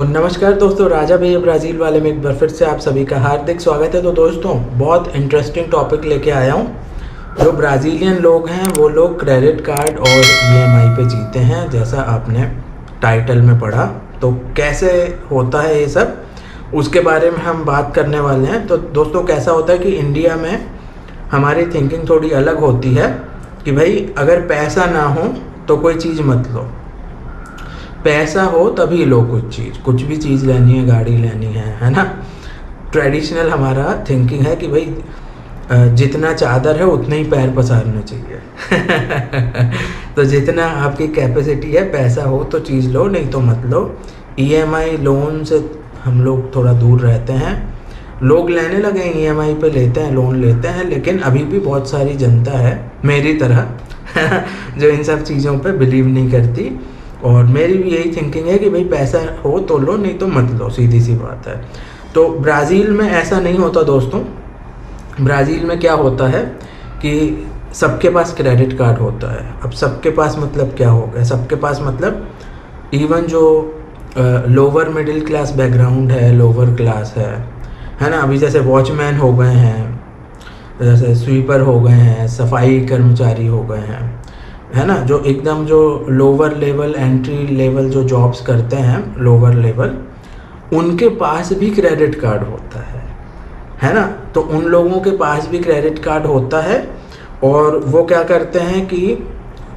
तो नमस्कार दोस्तों, राजा भैया ब्राज़ील वाले में एक बार फिर से आप सभी का हार्दिक स्वागत है। तो दोस्तों, बहुत इंटरेस्टिंग टॉपिक लेके आया हूँ। जो ब्राज़ीलियन लोग हैं वो लोग क्रेडिट कार्ड और ईएमआई पे जीते हैं, जैसा आपने टाइटल में पढ़ा। तो कैसे होता है ये सब, उसके बारे में हम बात करने वाले हैं। तो दोस्तों, कैसा होता है कि इंडिया में हमारी थिंकिंग थोड़ी अलग होती है कि भाई अगर पैसा ना हो तो कोई चीज़ मत लो, पैसा हो तभी लो कुछ भी चीज़ लेनी है, गाड़ी लेनी है ना। ट्रेडिशनल हमारा थिंकिंग है कि भाई जितना चादर है उतना ही पैर पसारना चाहिए। तो जितना आपकी कैपेसिटी है, पैसा हो तो चीज़ लो, नहीं तो मत लो। ईएमआई लोन से हम लोग थोड़ा दूर रहते हैं। लोग लेने लगे हैं, ईएमआई पे लेते हैं, लोन लेते हैं, लेकिन अभी भी बहुत सारी जनता है मेरी तरह जो इन सब चीज़ों पे बिलीव नहीं करती। और मेरी भी यही थिंकिंग है कि भाई पैसा हो तो लो, नहीं तो मत लो, सीधी सी बात है। तो ब्राज़ील में ऐसा नहीं होता दोस्तों। ब्राज़ील में क्या होता है कि सबके पास क्रेडिट कार्ड होता है। अब सबके पास मतलब क्या हो गया, सबके पास मतलब इवन जो लोअर मिडिल क्लास बैकग्राउंड है, लोअर क्लास है ना। अभी जैसे वॉचमैन हो गए हैं, जैसे स्वीपर हो गए हैं, सफाई कर्मचारी हो गए हैं, है ना, जो एकदम जो लोअर लेवल, एंट्री लेवल जो जॉब्स करते हैं, लोअर लेवल, उनके पास भी क्रेडिट कार्ड होता है ना। तो उन लोगों के पास भी क्रेडिट कार्ड होता है और वो क्या करते हैं कि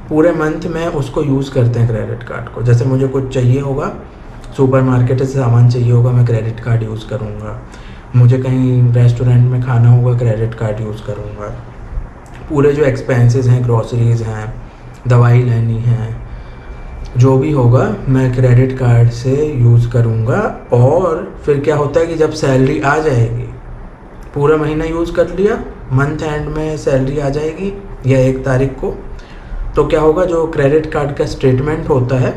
पूरे मंथ में उसको यूज़ करते हैं क्रेडिट कार्ड को। जैसे मुझे कुछ चाहिए होगा, सुपरमार्केट से सामान चाहिए होगा, मैं क्रेडिट कार्ड यूज़ करूँगा। मुझे कहीं रेस्टोरेंट में खाना होगा, क्रेडिट कार्ड यूज़ करूँगा। पूरे जो एक्सपेंसेस हैं, ग्रॉसरीज हैं, दवाई लेनी है, जो भी होगा मैं क्रेडिट कार्ड से यूज़ करूँगा। और फिर क्या होता है कि जब सैलरी आ जाएगी, पूरा महीना यूज़ कर लिया, मंथ एंड में सैलरी आ जाएगी या 1 तारीख को, तो क्या होगा, जो क्रेडिट कार्ड का स्टेटमेंट होता है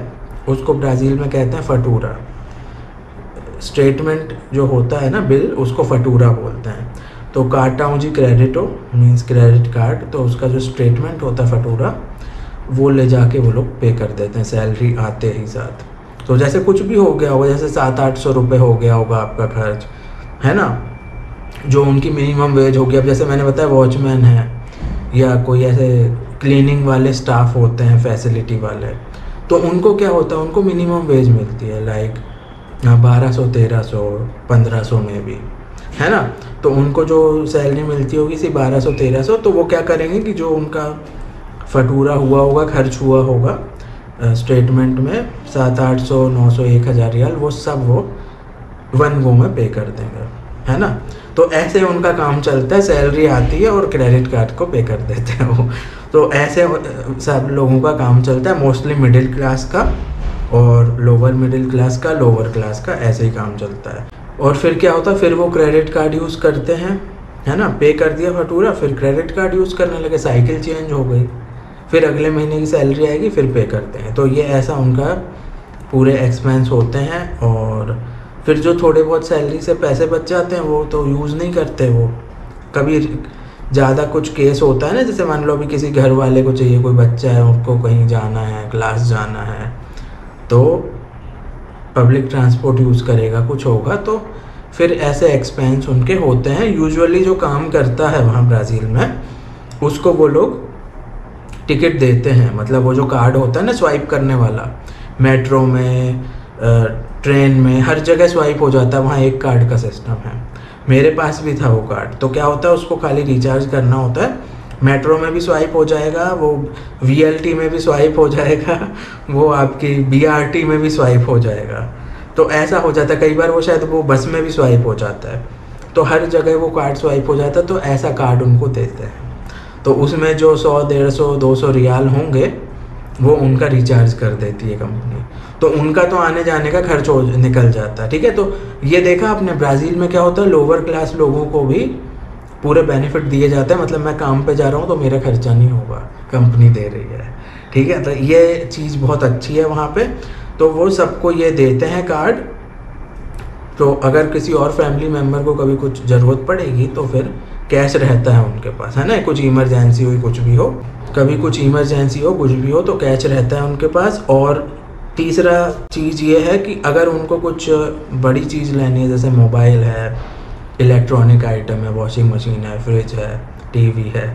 उसको ब्राज़ील में कहते हैं फटूरा। स्टेटमेंट जो होता है ना, बिल, उसको फटूरा बोलते हैं। तो कार्टाऊ जी क्रेडिटो मीन्स क्रेडिट कार्ड, तो उसका जो स्टेटमेंट होता है फटूरा, वो ले जाके वो लोग पे कर देते हैं सैलरी आते ही साथ। तो जैसे कुछ भी हो गया होगा, जैसे 700-800 रुपये हो गया होगा आपका खर्च, है ना, जो उनकी मिनिमम वेज होगी। अब जैसे मैंने बताया वॉचमैन है या कोई ऐसे क्लीनिंग वाले स्टाफ होते हैं, फैसिलिटी वाले, तो उनको क्या होता है, उनको मिनिमम वेज मिलती है, लाइक 1200-1300 1500 में भी, है ना। तो उनको जो सैलरी मिलती होगी सिर्फ 1200-1300, तो वो क्या करेंगे कि जो उनका फटूरा हुआ होगा, खर्च हुआ होगा स्टेटमेंट में 700-800-900 1000 रियाल, वो सब वो 1 गो में पे कर देंगे, है ना। तो ऐसे उनका काम चलता है, सैलरी आती है और क्रेडिट कार्ड को पे कर देते हैं वो। तो ऐसे सब लोगों का काम चलता है, मोस्टली मिडिल क्लास का और लोअर मिडिल क्लास का, लोअर क्लास का, ऐसे ही काम चलता है। और फिर क्या होता है, फिर वो क्रेडिट कार्ड यूज़ करते हैं, है ना, पे कर दिया फटूरा, फिर क्रेडिट कार्ड यूज़ करने लगे, साइकिल चेंज हो गई, फिर अगले महीने की सैलरी आएगी, फिर पे करते हैं। तो ये ऐसा उनका पूरे एक्सपेंस होते हैं। और फिर जो थोड़े बहुत सैलरी से पैसे बच जाते हैं वो तो यूज़ नहीं करते। वो कभी ज़्यादा कुछ केस होता है ना, जैसे मान लो अभी किसी घर वाले को चाहिए, कोई बच्चा है, उसको कहीं जाना है, क्लास जाना है, तो पब्लिक ट्रांसपोर्ट यूज़ करेगा, कुछ होगा, तो फिर ऐसे एक्सपेंस उनके होते हैं। यूजुअली जो काम करता है वहाँ ब्राज़ील में, उसको वो लोग टिकट देते हैं। मतलब वो जो कार्ड होता है ना स्वाइप करने वाला, मेट्रो में, ट्रेन में, हर जगह स्वाइप हो जाता है, वहाँ एक कार्ड का सिस्टम है। मेरे पास भी था वो कार्ड। तो क्या होता है, उसको खाली रिचार्ज करना होता है, मेट्रो में भी स्वाइप हो जाएगा, वो वीएलटी में भी स्वाइप हो जाएगा, वो आपकी बीआरटी में भी स्वाइप हो जाएगा। तो ऐसा हो जाता है, कई बार वो शायद वो बस में भी स्वाइप हो जाता है, तो हर जगह वो कार्ड स्वाइप हो जाता है। तो ऐसा कार्ड उनको देते हैं, तो उसमें जो 100-150-200 रियाल होंगे वो उनका रिचार्ज कर देती है कंपनी। तो उनका तो आने जाने का खर्च निकल जाता है, ठीक है। तो ये देखा आपने, ब्राज़ील में क्या होता है, लोअर क्लास लोगों को भी पूरे बेनिफिट दिए जाते हैं। मतलब मैं काम पे जा रहा हूँ तो मेरा खर्चा नहीं होगा, कंपनी दे रही है, ठीक है। तो ये चीज़ बहुत अच्छी है वहाँ पे। तो वो सबको ये देते हैं कार्ड। तो अगर किसी और फैमिली मेम्बर को कभी कुछ ज़रूरत पड़ेगी तो फिर कैश रहता है उनके पास, है ना। कुछ इमरजेंसी हुई, कुछ भी हो, कभी कुछ इमरजेंसी हो, कुछ भी हो, तो कैश रहता है उनके पास। और तीसरा चीज़ ये है कि अगर उनको कुछ बड़ी चीज़ लेनी है, जैसे मोबाइल है, इलेक्ट्रॉनिक आइटम है, वॉशिंग मशीन है, फ्रिज है, टीवी है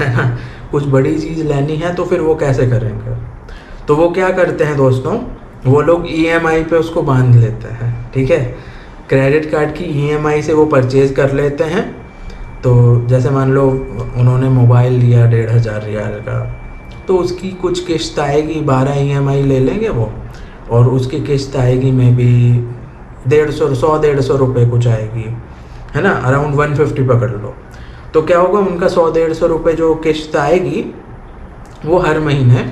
ना, कुछ बड़ी चीज़ लेनी है तो फिर वो कैसे करेंगे? तो वो क्या करते हैं दोस्तों, वो लोग EMI पे उसको बांध लेते हैं, ठीक है। क्रेडिट कार्ड की EMI से वो परचेज़ कर लेते हैं। तो जैसे मान लो उन्होंने मोबाइल लिया 1500 रियाल का, तो उसकी कुछ किस्त आएगी, 12 EMI ले लेंगे वो, और उसकी किस्त आएगी में भी 100-150 रुपये कुछ आएगी, है ना, अराउंड 150 पकड़ लो। तो क्या होगा, उनका 100-150 रुपये जो किस्त आएगी वो हर महीने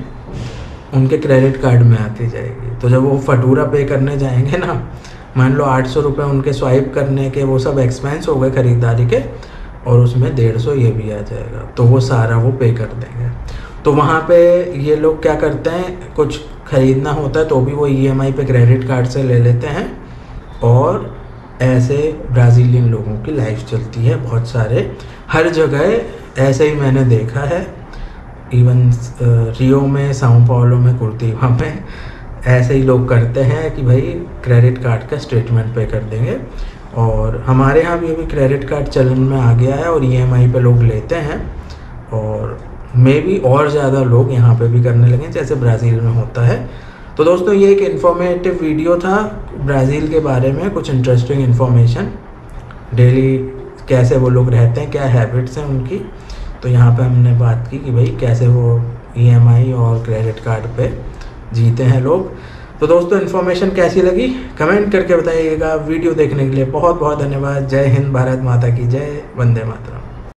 उनके क्रेडिट कार्ड में आती जाएगी। तो जब वो फटूरा पे करने जाएंगे ना, मान लो 800 रुपये उनके स्वाइप करने के वो सब एक्सपेंस हो गए खरीदारी के, और उसमें 150 ये भी आ जाएगा, तो वो सारा वो पे कर देंगे। तो वहाँ पे ये लोग क्या करते हैं, कुछ ख़रीदना होता है तो भी वो EMI पे क्रेडिट कार्ड से ले लेते हैं, और ऐसे ब्राज़ीलियन लोगों की लाइफ चलती है। बहुत सारे हर जगह ऐसे ही मैंने देखा है, इवन रियो में, साओ पाउलो में, कुर्तिवा में ऐसे ही लोग करते हैं कि भाई क्रेडिट कार्ड का स्टेटमेंट पे कर देंगे। और हमारे यहाँ भी अभी क्रेडिट कार्ड चलन में आ गया है और EMI पे लोग लेते हैं, और मे बी और ज़्यादा लोग यहाँ पे भी करने लगे जैसे ब्राज़ील में होता है। तो दोस्तों ये एक इन्फॉर्मेटिव वीडियो था ब्राज़ील के बारे में, कुछ इंटरेस्टिंग इन्फॉर्मेशन, डेली कैसे वो लोग रहते हैं, क्या हैबिट्स हैं उनकी। तो यहाँ पे हमने बात की कि भाई कैसे वो EMI और क्रेडिट कार्ड पे जीते हैं लोग। तो दोस्तों इन्फॉर्मेशन कैसी लगी कमेंट करके बताइएगा। वीडियो देखने के लिए बहुत बहुत धन्यवाद। जय हिंद, भारत माता की जय, वंदे मातरम।